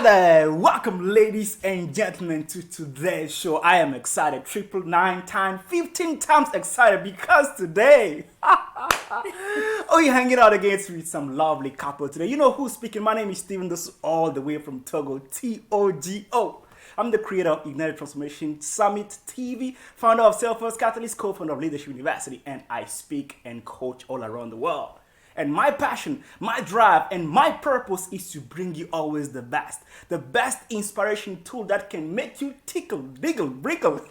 there, welcome ladies and gentlemen to today's show. I am excited, triple 9 times, 15 times excited because today, you're hanging out against with some lovely couple today. You know who's speaking? My name is Steven Dossou, all the way from Togo, Togo. I'm the creator of Ignited Transformation Summit TV, founder of Self-First Catalyst, co-founder of Leadership University, and I speak and coach all around the world. And my passion, my drive, and my purpose is to bring you always the best inspiration tool that can make you tickle, diggle, wrinkle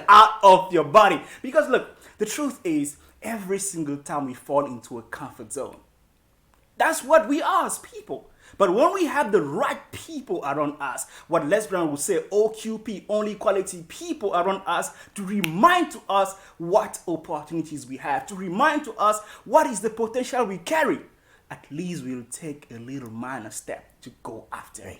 out of your body. Because look, the truth is, every single time we fall into a comfort zone, that's what we are as people. But when we have the right people around us, what Les Brown would say, OQP, only quality people around us, to remind to us what opportunities we have, to remind to us what is the potential we carry, at least we'll take a little minor step to go after it.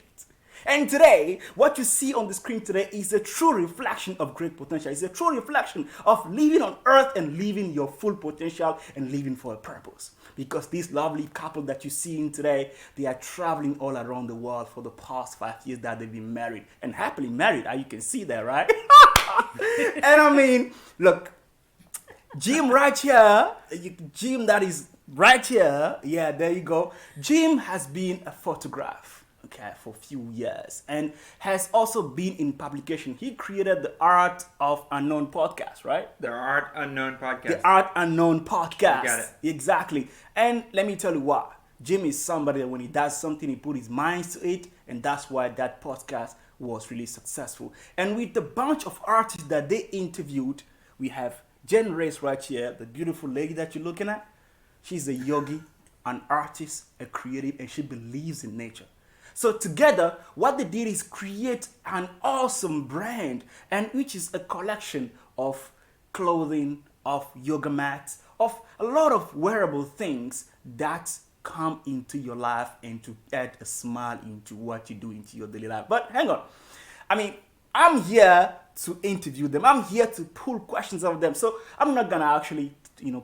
And today, what you see on the screen today is a true reflection of great potential. It's a true reflection of living on earth and living your full potential and living for a purpose. Because this lovely couple that you're seeing today, they are traveling all around the world for the past 5 years that they've been married. And happily married, you can see that, right? And I mean, look, Jim right here, Jim that is right here, yeah, there you go. Jim has been a photographer. Okay, for a few years, and has also been in publication. He created the Art of Unknown podcast, right? The Art Unknown podcast. The Art Unknown podcast. You got it. Exactly. And let me tell you what, Jim is somebody that when he does something, he put his mind to it, and that's why that podcast was really successful. And with the bunch of artists that they interviewed, we have Janrace right here, the beautiful lady that you're looking at. She's a yogi, an artist, a creative, and she believes in nature. So together, what they did is create an awesome brand, and which is a collection of clothing, of yoga mats, of a lot of wearable things that come into your life and to add a smile into what you do into your daily life. But hang on. I mean, I'm here to interview them. I'm here to pull questions out of them. So I'm not going to actually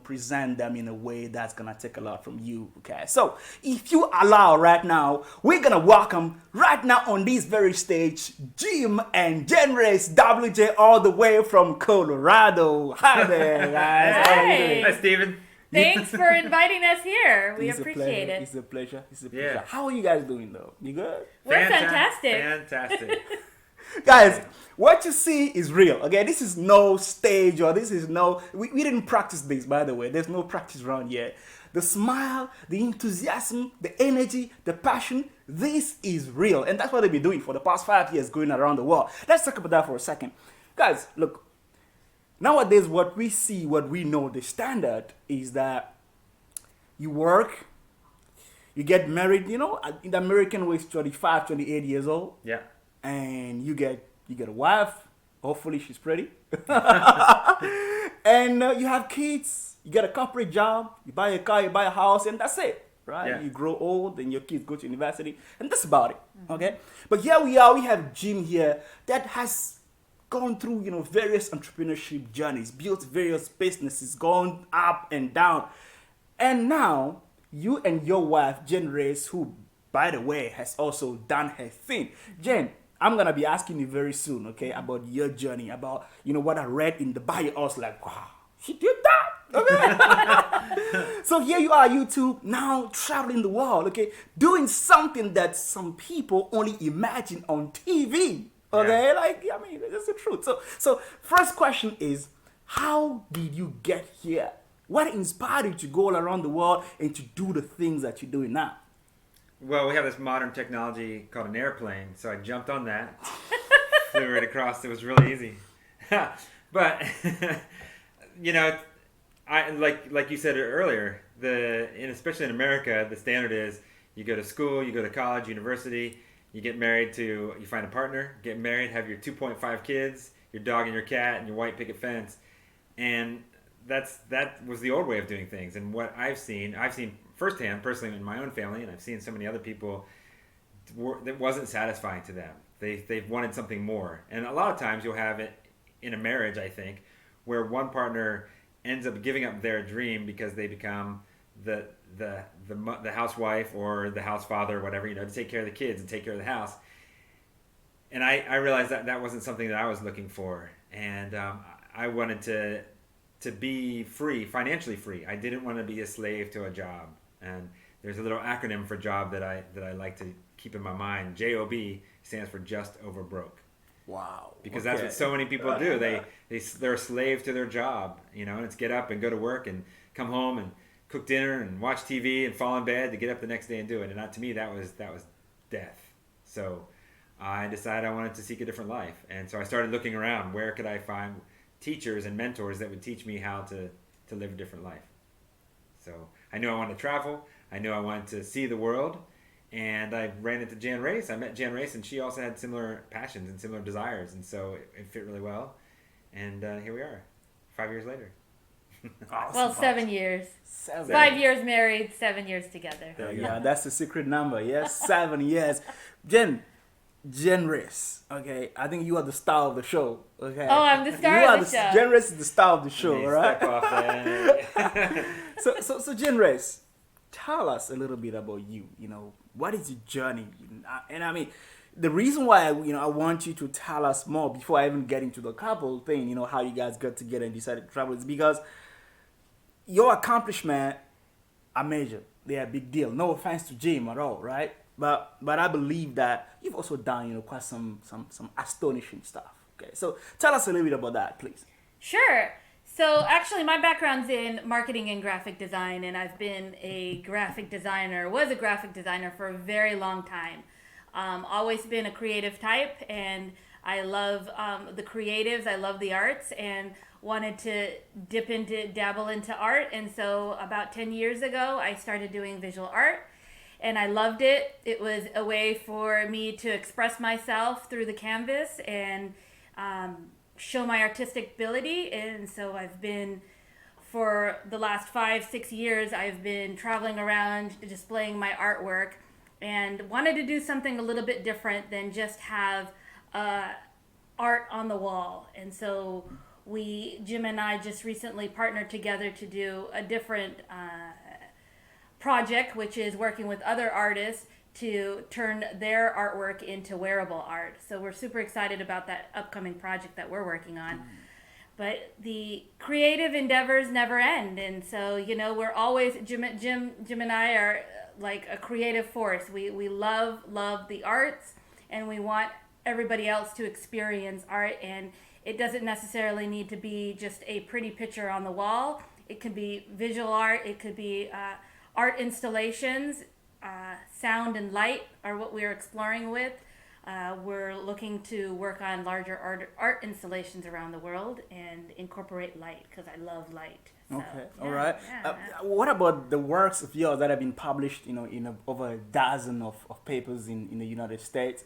present them in a way that's gonna take a lot from you, okay? So if you allow right now, we're gonna welcome right now on this very stage, Jim and Janrace WJ all the way from Colorado. Hi there, guys. Hey. Hi, Steven. Thanks for inviting us here. We It's appreciate it. It's a pleasure. Yeah. How are you guys doing though? You good? We're fantastic. Fantastic. Guys, what you see is real, okay? This is no stage or this is no... We didn't practice this, by the way. There's no practice around here. The smile, the enthusiasm, the energy, the passion, this is real. And that's what they've been doing for the past 5 years going around the world. Let's talk about that for a second. Guys, look. Nowadays, what we see, what we know, the standard is that you work, you get married, in the American way, it's 25, 28 years old. Yeah. And you get a wife. Hopefully she's pretty. And you have kids. You get a corporate job. You buy a car. You buy a house, and that's it, right? Yeah. You grow old, and your kids go to university, and that's about it. Okay. But here we are. We have Jim here that has gone through various entrepreneurship journeys, built various businesses, gone up and down, and now you and your wife Janrace, who by the way has also done her thing. Jen, I'm going to be asking you very soon, okay, about your journey, about, what I read in the bio. I was like, wow, she did that, okay? So here you are, you two, now traveling the world, okay, doing something that some people only imagine on TV, okay? Yeah. That's the truth. So first question is, how did you get here? What inspired you to go all around the world and to do the things that you're doing now? Well, we have this modern technology called an airplane, so I jumped on that, flew right across. It was really easy. But I like you said earlier, especially in America, the standard is you go to school, you go to college, university, you get married you find a partner, get married, have your 2.5 kids, your dog and your cat, and your white picket fence, and that was the old way of doing things. And what I've seen firsthand, personally, in my own family, and I've seen so many other people, that wasn't satisfying to them. They've wanted something more. And a lot of times you'll have it in a marriage, I think, where one partner ends up giving up their dream because they become the housewife or the house father or whatever, to take care of the kids and take care of the house. And I realized that wasn't something that I was looking for, and I wanted to be free, financially free. I didn't want to be a slave to a job. And there's a little acronym for job that I like to keep in my mind. JOB stands for just over broke. Wow. Because that's what so many people do. They're a slave to their job, and it's get up and go to work and come home and cook dinner and watch TV and fall in bed to get up the next day and do it. And to me, that was death. So I decided I wanted to seek a different life. And so I started looking around. Where could I find teachers and mentors that would teach me how to live a different life? So I knew I wanted to travel. I knew I wanted to see the world. And I ran into Janrace. I met Janrace, and she also had similar passions and similar desires. And so it fit really well. And here we are, 5 years later. Awesome. Well, 7 years. 7. 5 years married, 7 years together. Yeah, that's the secret number. Yes, 7 years. Janrace. Okay, I think you are the star of the show. Okay. Oh, I'm the star of the show. Janrace is the star of the show, all right? Step off that. So Janrace, tell us a little bit about you. What is your journey? And I mean, the reason why I want you to tell us more before I even get into the couple thing, how you guys got together and decided to travel, is because your accomplishment are major. They are a big deal. No offense to Jim at all, right? But I believe that you've also done quite some astonishing stuff. Okay, so tell us a little bit about that, please. Sure. So actually, my background's in marketing and graphic design, and I've been a graphic designer, was a graphic designer for a very long time. Always been a creative type, and I love the creatives. I love the arts, and wanted to dabble into art. And so about 10 years ago, I started doing visual art, and I loved it. It was a way for me to express myself through the canvas and show my artistic ability. And so I've been, for the last 5-6 years, I've been traveling around displaying my artwork, and wanted to do something a little bit different than just have art on the wall. And so Jim and I just recently partnered together to do a different project, which is working with other artists to turn their artwork into wearable art. So we're super excited about that upcoming project that we're working on. But the creative endeavors never end. And so, we're always, Jim and I are like a creative force. We love the arts, and we want everybody else to experience art. And it doesn't necessarily need to be just a pretty picture on the wall. It could be visual art. It could be art installations. Sound and light are what we're exploring with. We're looking to work on larger art installations around the world and incorporate light, because I love light. So, okay, all right. What about the works of yours that have been published, in over a dozen of papers in the United States?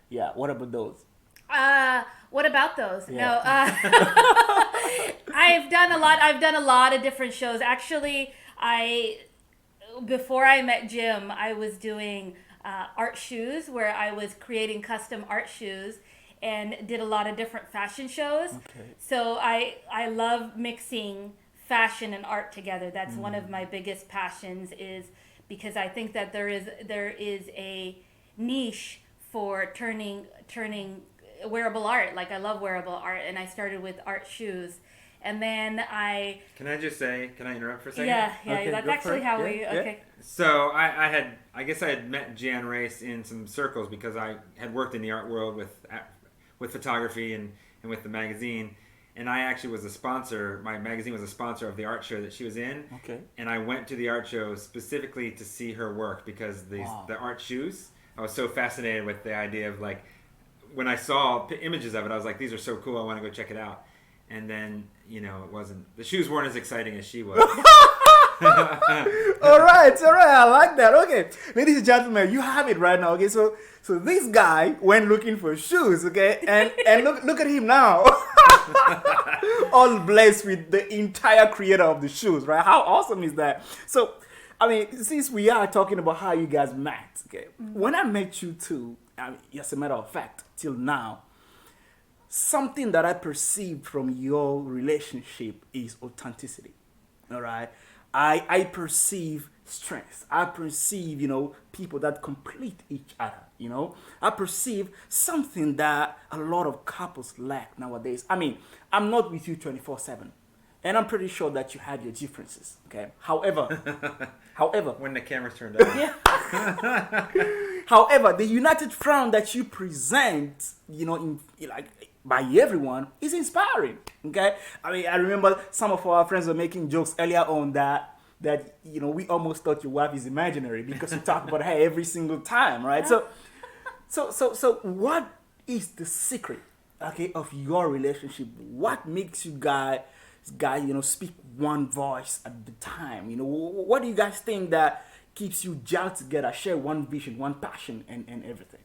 Yeah, what about those? What about those? Yeah. No, I've done a lot of different shows. Actually, before I met Jim, I was doing art shoes, where I was creating custom art shoes and did a lot of different fashion shows. Okay. So I love mixing fashion and art together. That's one of my biggest passions, is because I think that there is a niche for turning wearable art. Like, I love wearable art, and I started with art shoes. And then Can I interrupt for a second? Yeah, Okay, that's go for actually it. how Yeah, we, yeah. okay. So I guess I had met Janrace in some circles, because I had worked in the art world with photography and with the magazine. And I actually was a sponsor. My magazine was a sponsor of the art show that she was in. Okay. And I went to the art show specifically to see her work, because the art shoes, I was so fascinated with the idea of, like, when I saw images of it, I was like, these are so cool, I want to go check it out. And then, the shoes weren't as exciting as she was. all right, I like that. Okay, ladies and gentlemen, you have it right now. Okay, so this guy went looking for shoes. Okay, and look at him now, all blessed with the entire creator of the shoes. Right? How awesome is that? So, I mean, since we are talking about how you guys met, okay, when I met you two, as a matter of fact, till now, something that I perceived from your relationship is authenticity. All right. I perceive strength. I perceive, people that complete each other, I perceive something that a lot of couples lack nowadays. I mean, I'm not with you 24/7. And I'm pretty sure that you have your differences, okay? However, when the camera's turned on. yeah. However, the united front that you present, like by everyone, is inspiring. Okay, I mean, I remember some of our friends were making jokes earlier on that we almost thought your wife is imaginary because you talk about her every single time, right? So what is the secret, okay, of your relationship? What makes you guys, speak one voice at the time? What do you guys think that keeps you gelled together, share one vision, one passion, and everything?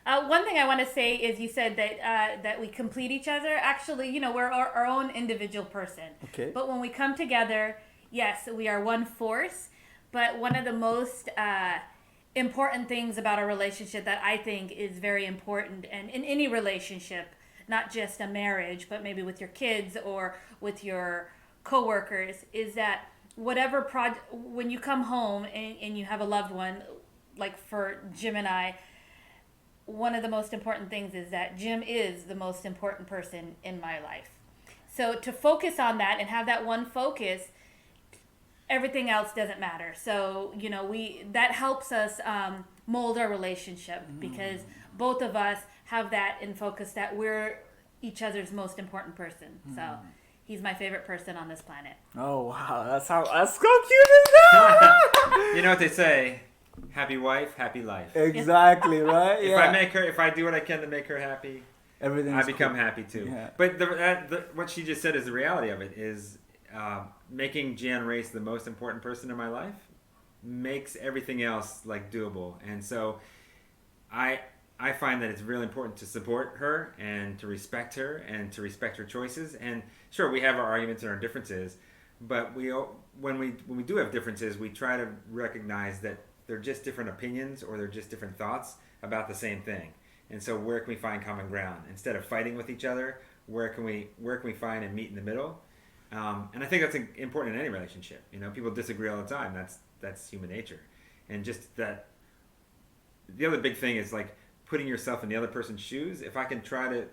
One thing I want to say is you said that we complete each other. Actually, we're our own individual person. Okay. But when we come together, yes, we are one force. But one of the most important things about a relationship that I think is very important, and in any relationship, not just a marriage, but maybe with your kids or with your coworkers, is that whatever when you come home and you have a loved one, like for Jim and I, one of the most important things is that Jim is the most important person in my life. So to focus on that and have that one focus, everything else doesn't matter. So, that helps us mold our relationship because both of us have that in focus that we're each other's most important person. So he's my favorite person on this planet. Oh, wow. That's so cute is that? You know what they say? Happy wife, happy life. Exactly, right? If I do what I can to make her happy, I become happy too. Yeah. But what she just said is the reality of it is making Janrace the most important person in my life makes everything else like doable. And so I find that it's really important to support her and to respect her and to respect her choices. And sure, we have our arguments and our differences, but when we do have differences, we try to recognize that they're just different opinions or they're just different thoughts about the same thing. And so where can we find common ground? Instead of fighting with each other, where can we find and meet in the middle? And I think that's important in any relationship. People disagree all the time. That's human nature. And just that, the other big thing is like putting yourself in the other person's shoes. If I can try to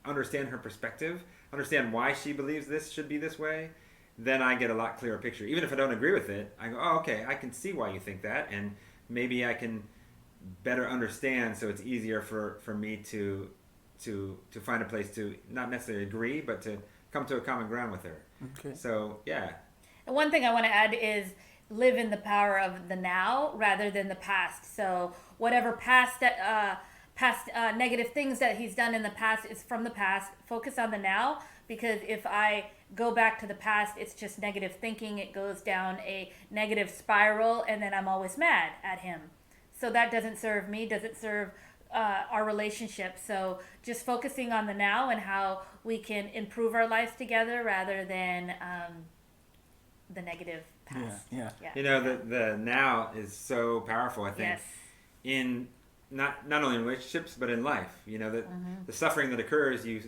understand her perspective, understand why she believes this should be this way, then I get a lot clearer picture. Even if I don't agree with it, I go, oh, okay, I can see why you think that, and maybe I can better understand, so it's easier for me to find a place to not necessarily agree, but to come to a common ground with her. Okay. So, yeah. And one thing I want to add is live in the power of the now rather than the past. So whatever past negative things that he's done in the past is from the past. Focus on the now, because if I go back to the past, it's just negative thinking. It goes down a negative spiral, and then I'm always mad at him. So that doesn't serve me, doesn't serve our relationship. So just focusing on the now and how we can improve our lives together rather than the negative past. Yeah. The now is so powerful, I think. Yes. In not only in relationships, but in life. The suffering that occurs, you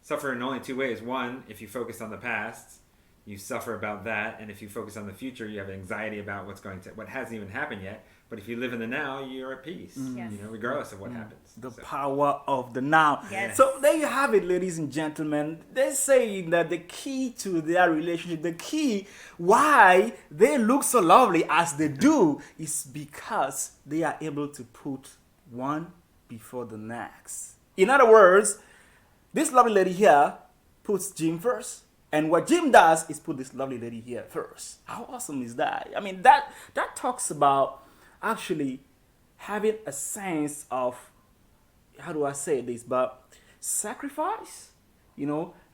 suffer in only two ways. One, if you focus on the past, you suffer about that, and if you focus on the future, you have anxiety about what hasn't even happened yet. But if you live in the now, you're at peace. Yes. Regardless of what happens. The power of the now. Yes. So there you have it, ladies and gentlemen. They're saying that the key to their relationship, the key why they look so lovely as they do, is because they are able to put one before the next. In other words, this lovely lady here puts Jim first, and what Jim does is put this lovely lady here first. How awesome is that? I mean, that talks about actually having a sense of, how do I say this, but sacrifice,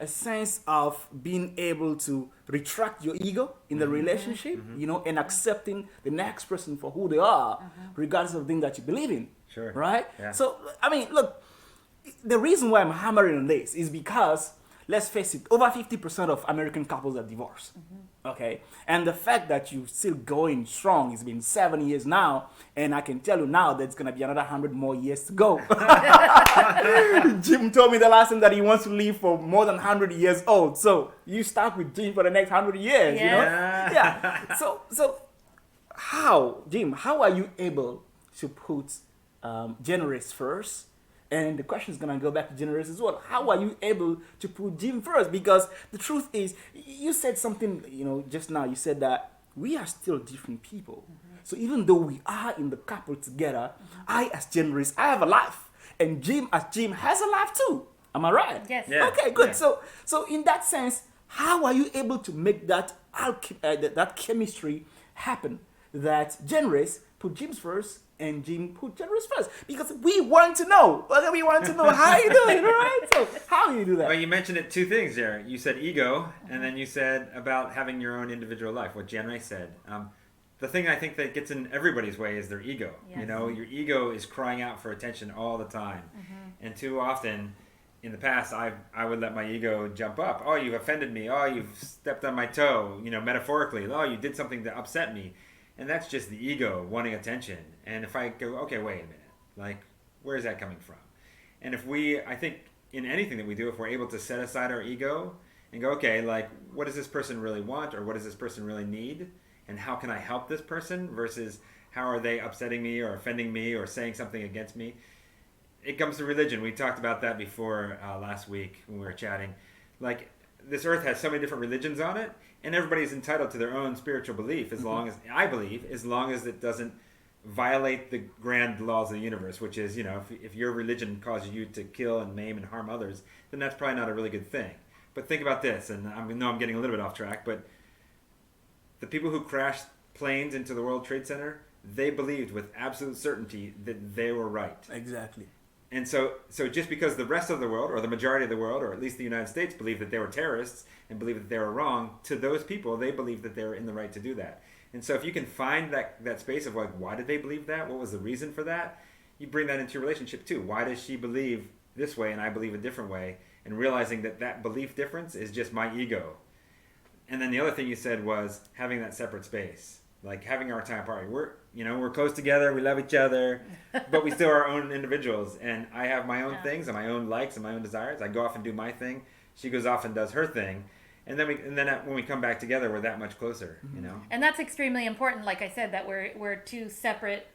a sense of being able to retract your ego in the relationship, and accepting the next person for who they are, regardless of the thing that you believe in. Sure. Right? Yeah. So, I mean, look, the reason why I'm hammering on this is because let's face it, over 50% of American couples are divorced. Okay, and the fact that you still going strong, it's been 7 years now, and I can tell you now that it's gonna be another 100 more years to go. Jim told me the last time that he wants to live for more than 100 years old. So you stuck with Jim for the next 100 years, you know? Yeah. So how, Jim? How are you able to put Janrace first? And the question is gonna go back to Janrace as well. How are you able to put Jim first? Because the truth is, you said something, you know, just now. You said that we are still different people. So even though we are in the couple together, I as Janrace, I have a life, and Jim as Jim has a life too. Am I right? Yes. Yeah. Okay, good. Yeah. So in that sense, how are you able to make that that chemistry happen? That Janrace put Jim's first and Jim put Janrace first, because we want to know. We want to know how you do it, right? So how do you do that? Well, you mentioned it two things there. You said ego, and then you said about having your own individual life. What Janrace said. The thing I think that gets in everybody's way is their ego. Yes. You know, your ego is crying out for attention all the time, and too often, in the past, I would let my ego jump up. Oh, you've offended me. Oh, you've stepped on my toe. You know, metaphorically. Oh, you did something to upset me. And that's just the ego wanting attention. And if I go, okay, wait a minute, like, where is that coming from? And I think in anything that we do, if we're able to set aside our ego and go, okay, like, what does this person really want, or what does this person really need? And how can I help this person versus how are they upsetting me or offending me or saying something against me? It comes to religion. We talked about that before last week when we were chatting. Like, this earth has so many different religions on it, and everybody's entitled to their own spiritual belief, as long as, I believe, as long as it doesn't violate the grand laws of the universe, which is, you know, if your religion causes you to kill and maim and harm others, then that's probably not a really good thing. But think about this, and I know I'm getting a little bit off track, but the people who crashed planes into the World Trade Center, they believed with absolute certainty that they were right. Exactly. And so just because the rest of the world, or the majority of the world, or at least the United States, believed that they were terrorists and believed that they were wrong, to those people, they believed that they were in the right to do that. And so if you can find that space of, like, why did they believe that? What was the reason for that? You bring that into your relationship too. Why does she believe this way and I believe a different way? And realizing that belief difference is just my ego. And then the other thing you said was having that separate space. Like having our time apart. We're close together, we love each other, but we still are our own individuals. And I have my own things and my own likes and my own desires. I go off and do my thing. She goes off and does her thing. And then when we come back together, we're that much closer, you know? And that's extremely important. Like I said, that we're two separate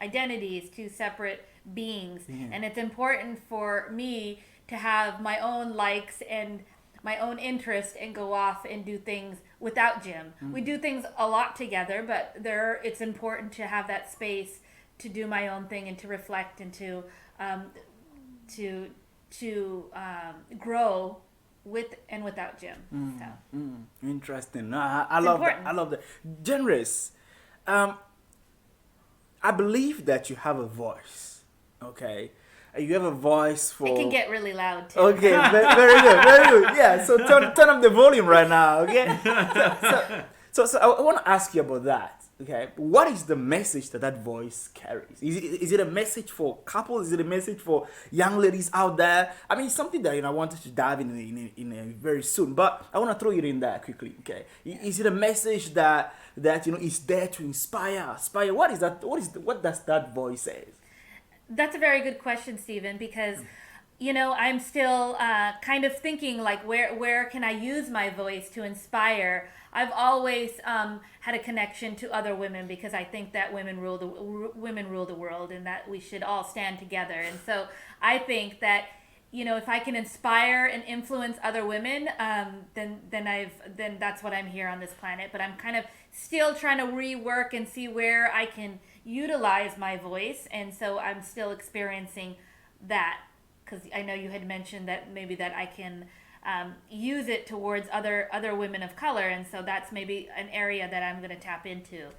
identities, two separate beings. And it's important for me to have my own likes and my own interest and go off and do things without Jim. We do things a lot together, but it's important to have that space to do my own thing and to reflect and to grow with and without Jim. Interesting. I love that. I love that. Janrace, I believe that you have a voice. Okay. You have a voice for... It can get really loud too. Okay, very good, very good. Yeah, so turn up the volume right now, okay? So I want to ask you about that, okay? What is the message that voice carries? Is it a message for couples? Is it a message for young ladies out there? I mean, it's something that I wanted to dive in very soon, but I want to throw it in there quickly, okay? Is it a message that is there to inspire? What is that? What does that voice say? That's a very good question, Stephen, because, I'm still kind of thinking, like, where can I use my voice to inspire? I've always had a connection to other women because I think that women rule the world and that we should all stand together. And so I think that, if I can inspire and influence other women, then that's what I'm here on this planet. But I'm kind of still trying to rework and see where I can utilize my voice, and so I'm still experiencing that, because I know you had mentioned that maybe that I can use it towards other women of color, and so that's maybe an area that I'm going to tap into.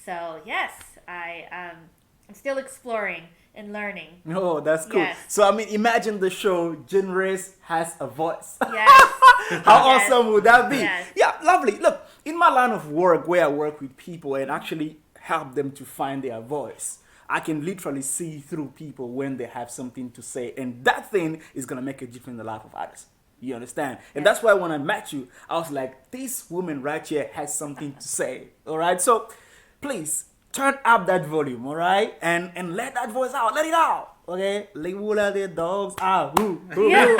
So yes, I'm still exploring and learning. Oh, that's cool. Yes. So I mean, imagine the show Janrace has a voice. Yes. How awesome would that be? Yes. Yeah, lovely. Look, in my line of work, where I work with people and actually help them to find their voice, I can literally see through people when they have something to say, and that thing is going to make a difference in the life of others. You understand? And that's why when I met you, I was like, this woman right here has something to say. All right. So please turn up that volume. All right. And let that voice out. Let it out. Okay. Let the dogs out. Woo, woo, woo.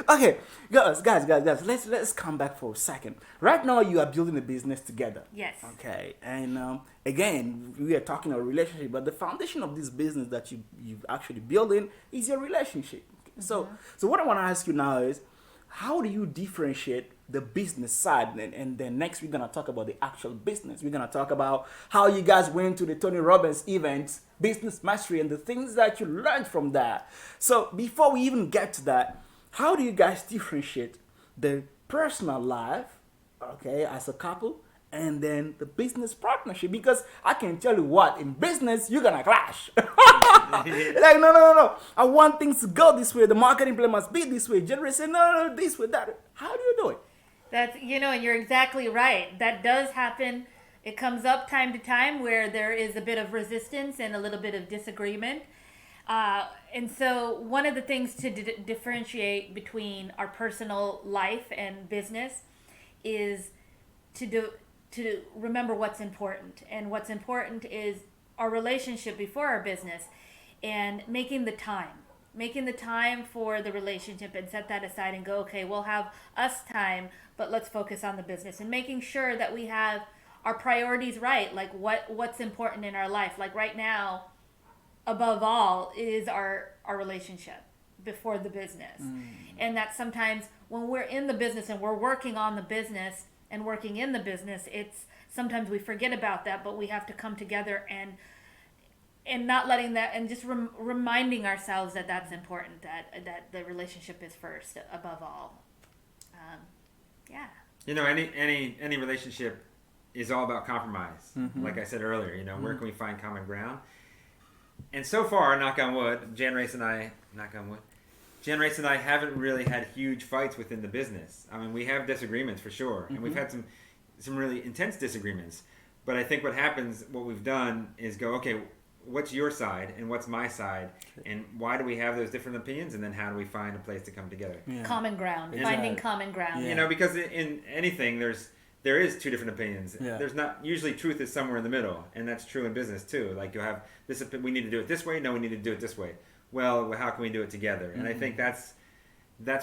Okay, guys. Let's come back for a second. Right now, you are building a business together. Yes. Okay, and again, we are talking about relationship, but the foundation of this business that you actually building is your relationship. So what I want to ask you now is, how do you differentiate the business side? And then next we're gonna talk about the actual business. We're gonna talk about how you guys went to the Tony Robbins event, business mastery, and the things that you learned from that. So before we even get to that, how do you guys differentiate the personal life, okay, as a couple, and then the business partnership? Because I can tell you what, in business, you're gonna clash. Like, no. I want things to go this way. The marketing plan must be this way. Janrace said, no, this way, that. How do you do it? That's, and you're exactly right. That does happen. It comes up time to time where there is a bit of resistance and a little bit of disagreement. And so one of the things to differentiate between our personal life and business is to remember what's important. And what's important is our relationship before our business, and making the time for the relationship, and set that aside and go, okay, we'll have us time, but let's focus on the business, and making sure that we have our priorities right, like what's important in our life. Like right now, above all is our relationship before the business. And that sometimes when we're in the business and we're working on the business and working in the business, it's sometimes we forget about that, but we have to come together and not letting that, and just reminding ourselves that that's important, that the relationship is first above all. Yeah. Any relationship is all about compromise. Like I said earlier, where can we find common ground? And so far, knock on wood, Janrace and I haven't really had huge fights within the business. I mean, we have disagreements for sure, and we've had some really intense disagreements. But I think what we've done is go, okay, what's your side and what's my side, and why do we have those different opinions, and then how do we find a place to come together? Common ground, finding common ground. Because in anything there is two different opinions. Yeah. There's not usually truth is somewhere in the middle, and that's true in business too. Like you'll have this, we need to do it this way. No, we need to do it this way. Well, how can we do it together? And I think that's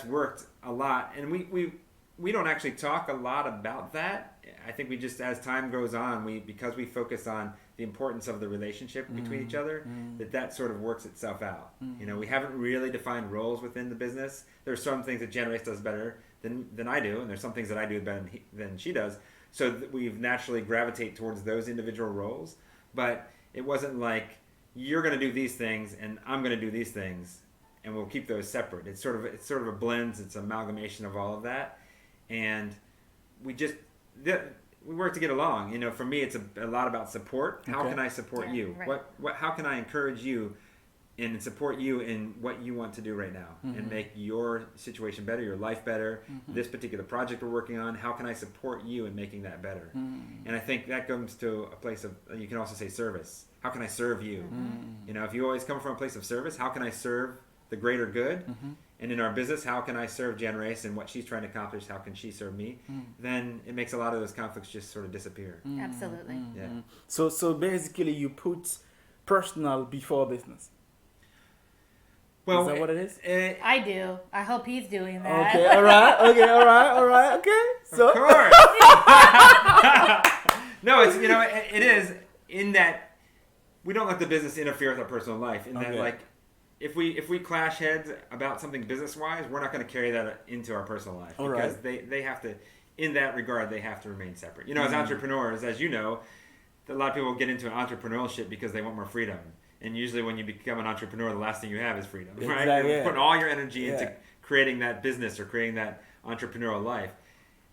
worked a lot, and we don't actually talk a lot about that. I think we just, as time goes on, because we focus on the importance of the relationship between each other, that sort of works itself out. We haven't really defined roles within the business. There are some things that Janrace does better than I do, and there's some things that I do better than she does. So we've naturally gravitate towards those individual roles. But it wasn't like, you're going to do these things and I'm going to do these things, and we'll keep those separate. It's sort of a blend. It's an amalgamation of all of that, and we work to get along. For me, it's a lot about support. How can I support you? Right. How can I encourage you and support you in what you want to do right now, and make your situation better, your life better, this particular project we're working on? How can I support you in making that better? And I think that comes to a place of, you can also say service. How can I serve you? If you always come from a place of service, how can I serve the greater good? And in our business, how can I serve Janrace and what she's trying to accomplish? How can she serve me? Then it makes a lot of those conflicts just sort of disappear. Absolutely. Yeah. So basically, you put personal before business. Well, is that what it is? I do. I hope he's doing that. Okay, all right, okay. So, of course. No, it's it is in that we don't let the business interfere with our personal life. In that, like, if we clash heads about something business wise, we're not going to carry that into our personal life, because they have to. In that regard, they have to remain separate. As entrepreneurs, as you know, a lot of people get into entrepreneurship because they want more freedom. And usually when you become an entrepreneur, the last thing you have is freedom, right? Exactly, You're putting all your energy into creating that business or creating that entrepreneurial life.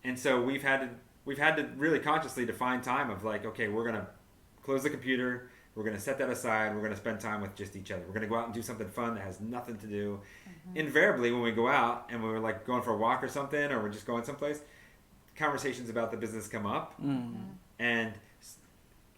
And so we've had to really consciously define time of like, okay, we're going to close the computer. We're going to set that aside. We're going to spend time with just each other. We're going to go out and do something fun that has nothing to do. Invariably, when we go out and we're like going for a walk or something, or we're just going someplace, conversations about the business come up. And, and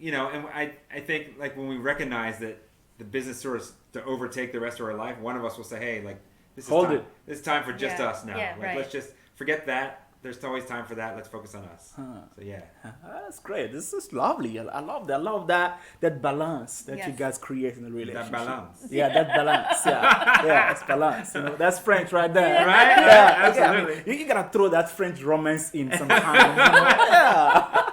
I think like when we recognize that the business sort of to overtake the rest of our life, one of us will say, hey, like, This is Hold time. it. It's time for just Yeah. us now. Yeah, Like, right. let's just forget that. There's always time for that. Let's focus on us. So yeah. That's great. This is lovely. I love that. I love that balance that you Yes. guys create in the relationship. That balance. Yeah, that balance. Yeah, it's balance. You know, that's French right there. Right? Yeah, okay, Absolutely. I mean, you gotta throw that French romance in sometimes. You know? Yeah.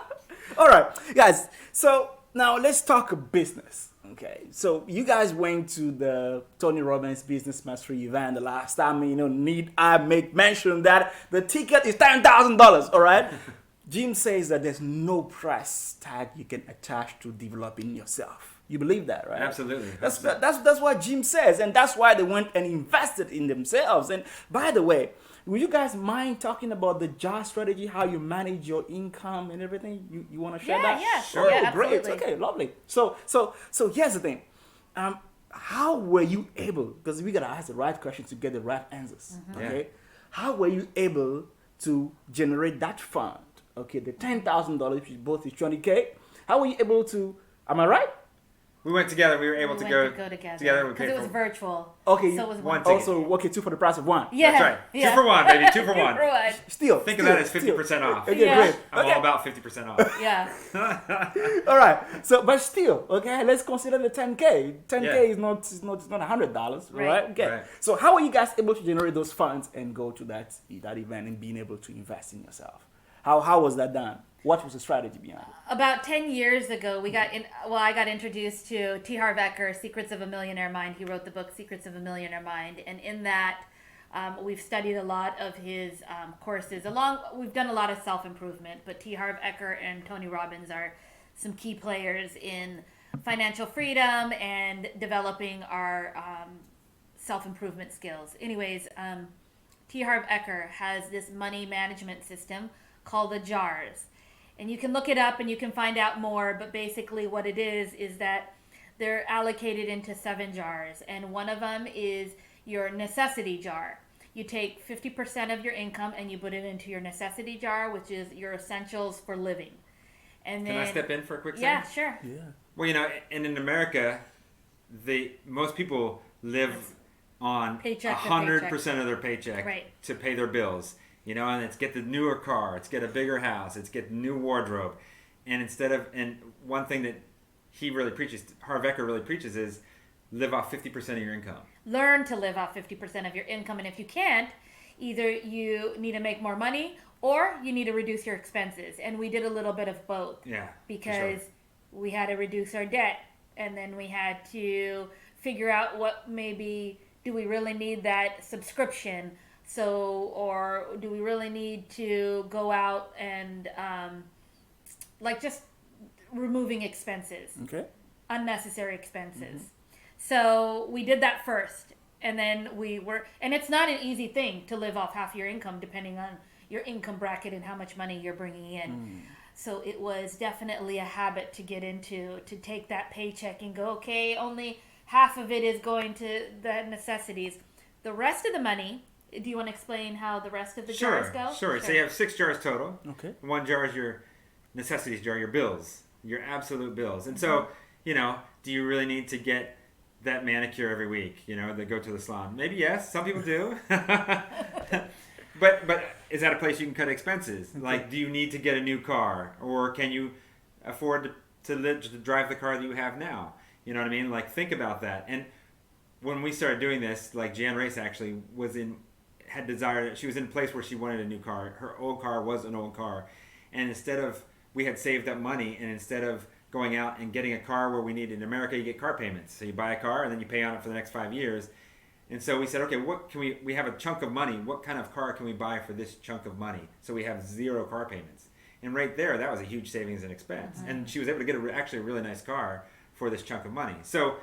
All right, guys. So now let's talk business. Okay, so you guys went to the Tony Robbins Business Mastery event the last time. You know, need I make mention that the ticket is $10,000. All right. Jim says that there's no price tag you can attach to developing yourself. You believe that, right? Absolutely. That's what Jim says, and that's why they went and invested in themselves. And by the way, would you guys mind talking about the jar strategy, how you manage your income and everything? You want to share that? Yeah, Sure. yeah, Great. absolutely. Okay, lovely. So here's the thing. How were you able? Because we gotta ask the right questions to get the right answers. Mm-hmm. Okay. How were you able to generate that fund? Okay, the $10,000, which is both is $20K. How were you able to? Am I right? We went together. We were able We to went go together We because paid it was for virtual. Okay. So it was one one. ticket. Also, okay, two for the price of one. Yeah. That's right. Yeah. 2 for 1, baby. 2 for 1. 2 for 1. Still. Think of still, that as 50% off. Okay, Yeah. great. I'm Okay. all about 50% off. Yeah. All right. So, but still, okay, let's consider the 10K. 10K Yeah. is not $100, Right. right? Okay. Right. So, how are you guys able to generate those funds and go to that event and being able to invest in yourself? How was that done? What was the strategy behind it? About 10 years ago, I got introduced to T. Harv Eker, Secrets of a Millionaire Mind. He wrote the book Secrets of a Millionaire Mind. And in that, we've studied a lot of his courses. We've done a lot of self-improvement, but T. Harv Eker and Tony Robbins are some key players in financial freedom and developing our self-improvement skills. Anyways, T. Harv Eker has this money management system called the JARS. And you can look it up and you can find out more, but basically what it is that they're allocated into 7 jars. And one of them is your necessity jar. You take 50% of your income and you put it into your necessity jar, which is your essentials for living. And then, Can I step in for a quick second? Yeah, sure. Yeah. Well, and in America, most people live on Paycheck to 100% of their paycheck Right. to pay their bills. And it's get the newer car, it's get a bigger house, it's get new wardrobe. And one thing that he really preaches, Harv Eker really preaches, is live off 50% of your income. Learn to live off 50% of your income. And if you can't, either you need to make more money or you need to reduce your expenses. And we did a little bit of both. Yeah. for Because sure. we had to reduce our debt. And then we had to figure out do we really need that subscription? Or do we really need to go out and just removing expenses, Okay. unnecessary expenses. So we did that first, and then and it's not an easy thing to live off half your income depending on your income bracket and how much money you're bringing in. So it was definitely a habit to get into, to take that paycheck and go, okay, only half of it is going to the necessities. The rest of the money, do you want to explain how the rest of the jars go? Sure. So you have 6 jars total. Okay. 1 jar is your necessities jar, your bills, your absolute bills. And so, do you really need to get that manicure every week, that go to the salon? Maybe yes, some people do. But is that a place you can cut expenses? Like, do you need to get a new car? Or can you afford to drive the car that you have now? You know what I mean? Like, think about that. And when we started doing this, like Janrace actually she was in a place where she wanted a new car. Her old car was an old car. And we had saved up money, and instead of going out and getting a car where in America, you get car payments. So you buy a car and then you pay on it for the next 5 years. And so we said, okay, we have a chunk of money. What kind of car can we buy for this chunk of money? So we have 0 car payments. And right there, that was a huge savings and expense. And she was able to get actually a really nice car for this chunk of money. So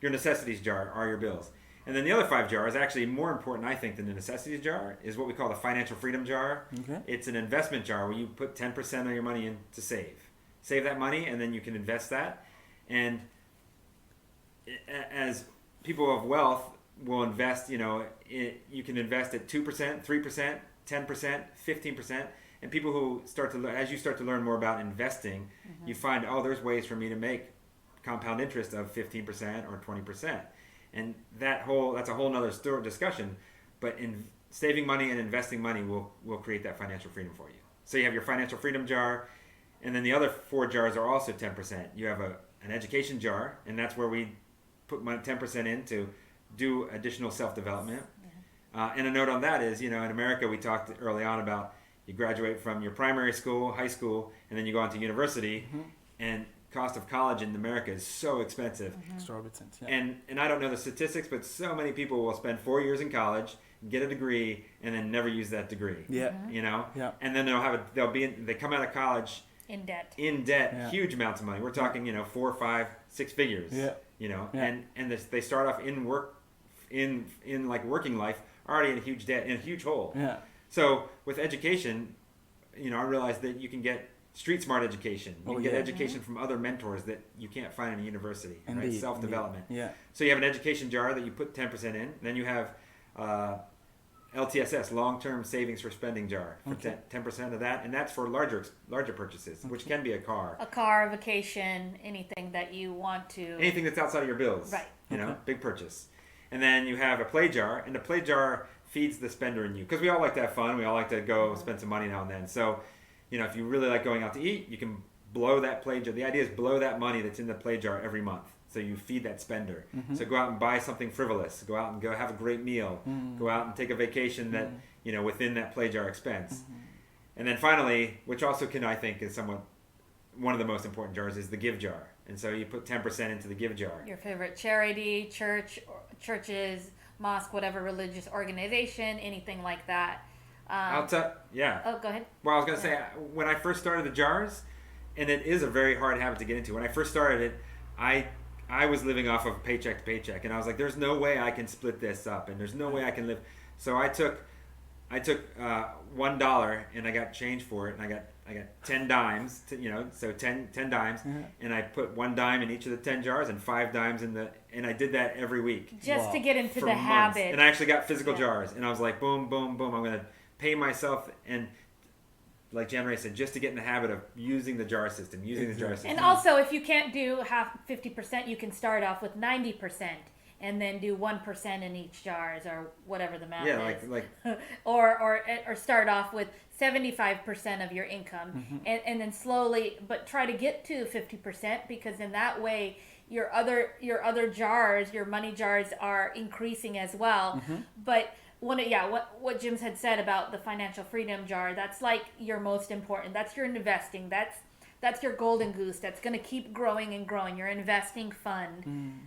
your necessities jar are your bills. And then the other 5 jars, actually more important, I think, than the necessities jar, is what we call the financial freedom jar. Okay. It's an investment jar where you put 10% of your money in to save. Save that money, and then you can invest that. And as people of wealth will invest, you can invest at 2%, 3%, 10%, 15%. And people who as you start to learn more about investing, you find, there's ways for me to make compound interest of 15% or 20%. And that's a whole nother discussion. but in saving money and investing money will create that financial freedom for you. So you have your financial freedom jar, and then the other 4 jars are also 10%. You have an education jar, and that's where we put 10% in to do additional self-development. And a note on that is, in America, we talked early on about you graduate from your primary school, high school, and then you go on to university, and cost of college in America is so expensive. Exorbitant. Yeah. And I don't know the statistics, but so many people will spend 4 years in college, get a degree, and then never use that degree. Yeah. Yeah. And then they come out of college In debt. Yeah. Huge amounts of money. We're talking, 4, 5, 6 figures. Yeah. And they start off in like working life already in a huge debt, in a huge hole. Yeah. So with education, I realized that you can get street smart education. You can get education from other mentors that you can't find in a university. Indeed. Right? Self-development. Yeah. So you have an education jar that you put 10% in. Then you have LTSS, long-term savings for spending jar, for 10% of that, and that's for larger purchases, which can be a car. A car, a vacation, anything that you want to. Anything that's outside of your bills. Right. Big purchase. And then you have a play jar, and the play jar feeds the spender in you. Because we all like to have fun. We all like to go spend some money now and then. So, if you really like going out to eat, you can blow that play jar. The idea is blow that money that's in the play jar every month. So you feed that spender. So go out and buy something frivolous. Go out and go have a great meal. Go out and take a vacation that, within that play jar expense. And then finally, which also I think is somewhat one of the most important jars, is the give jar. And so you put 10% into the give jar. Your favorite charity, churches, mosque, whatever religious organization, anything like that. Yeah. Oh, go ahead. Well, I was going to say, when I first started the jars, and it is a very hard habit to get into. When I first started it, I was living off of paycheck to paycheck, and I was like, there's no way I can split this up, and there's no way I can live. So I took $1 and I got change for it, and I got 10 dimes, so 10 dimes, and I put 1 dime in each of the 10 jars and 5 dimes and I did that every week. Just to get into for the months. habit. And I actually got physical jars, and I was like, boom, boom, boom, I'm going to pay myself, and like Janrace said, just to get in the habit of using the jar system, And also, if you can't do 50%, you can start off with 90%. And then do 1% in each jars, or whatever the math is. like or start off with 75% of your income, and then slowly, but try to get to 50%, because in that way your other jars, your money jars, are increasing as well. But what Jim had said about the financial freedom jar, that's like your most important. That's your investing. That's your golden goose. That's going to keep growing and growing. Your investing fund.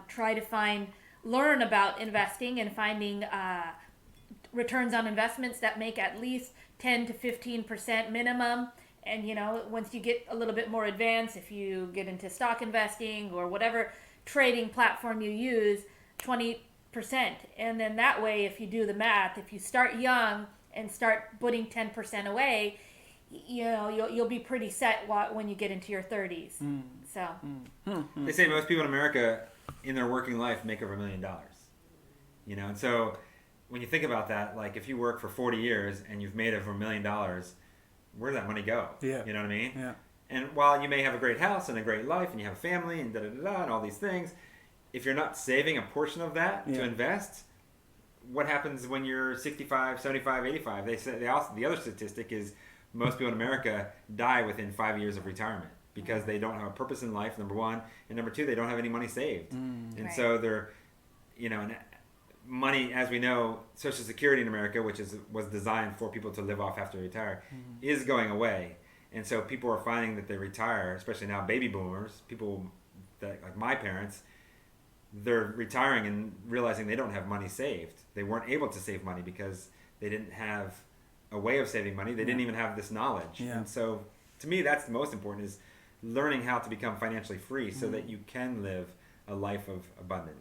Try to learn about investing and finding returns on investments that make at least 10 to 15% minimum. And, once you get a little bit more advanced, if you get into stock investing or whatever trading platform you use, 20%. And then that way, if you do the math, if you start young and start putting 10% away, you'll be pretty set when you get into your 30s. So they say most people in America in their working life make over $1 million. And so when you think about that, like if you work for 40 years and you've made over $1 million, where does that money go? Yeah. You know what I mean? Yeah. And while you may have a great house and a great life and you have a family and and all these things, if you're not saving a portion of that to invest, what happens when you're 65, 75, 85? They say the other statistic is most people in America die within 5 years of retirement because they don't have a purpose in life, number one, and number two, they don't have any money saved. And so they're, and money, as we know, Social Security in America, which was designed for people to live off after they retire, is going away. And so people are finding that they retire, especially now baby boomers, people that like my parents, they're retiring and realizing they don't have money saved. They weren't able to save money because they didn't have a way of saving money. They didn't even have this knowledge. And so to me, that's the most important, is learning how to become financially free so that you can live a life of abundance.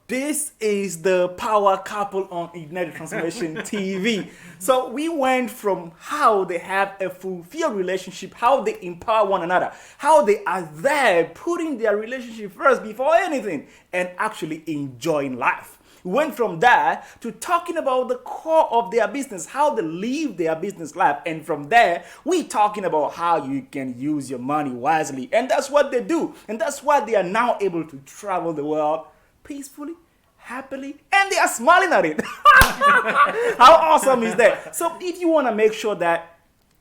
This is the Power Couple on Ignited Transformation TV. So we went from how they have a fulfilled relationship, how they empower one another, how they are there putting their relationship first before anything, and actually enjoying life. We went from there to talking about the core of their business, how they live their business life. And from there, we talking about how you can use your money wisely. And that's what they do. And that's why they are now able to travel the world peacefully, happily, and they are smiling at it. How awesome is that? So if you want to make sure that